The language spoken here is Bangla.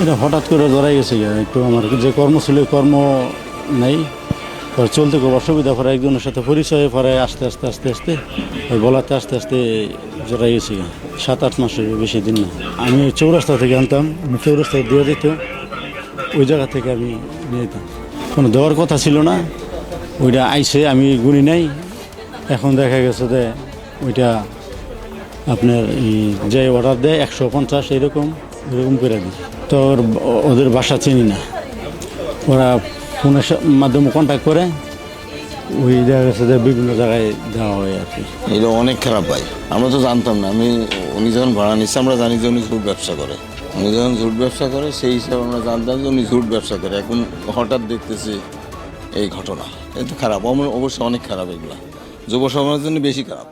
এটা হঠাৎ করে ধরাই গেছে একটু আমার যে কর্ম ছিল কর্ম নেই, চলতে খুব অসুবিধা, পরে একজনের সাথে পরিচয়, পরে আস্তে আস্তে আস্তে আস্তে ওই বলাতে আস্তে আস্তে জড়াই গেছে 7-8 মাসের বেশি দিন না। আমি চৌরাস্তা থেকে আনতাম, চৌরাস্তায় দিয়ে দিত, ওই জায়গা থেকে আমি নিয়ে যেতাম। কোনো দেওয়ার কথা ছিল না, ওইটা আইসে আমি গুনি নাই। এখন দেখা গেছে যে ওইটা আপনার যে অর্ডার দেয় 150 এরকম করে দিই। তো ওদের বাসা চিনি না, ওরা ফোনের মাধ্যমে কন্ট্যাক্ট করে, ওই দেখা গেছে যে বিভিন্ন জায়গায় দেওয়া হয় আর কি। এটা অনেক খারাপ ভাই, আমরা তো জানতাম না। উনি যখন ভাড়া নিচ্ছে আমরা জানি যে উনি ঝুট ব্যবসা করে। উনি যখন ঝুট ব্যবসা করে সেই হিসাবে আমরা জানতাম যে উনি ঝুট ব্যবসা করে। এখন হঠাৎ দেখতেছি এই ঘটনা, এটা খারাপ, অবশ্যই অনেক খারাপ। এগুলো যুব সমাজের জন্য বেশি খারাপ।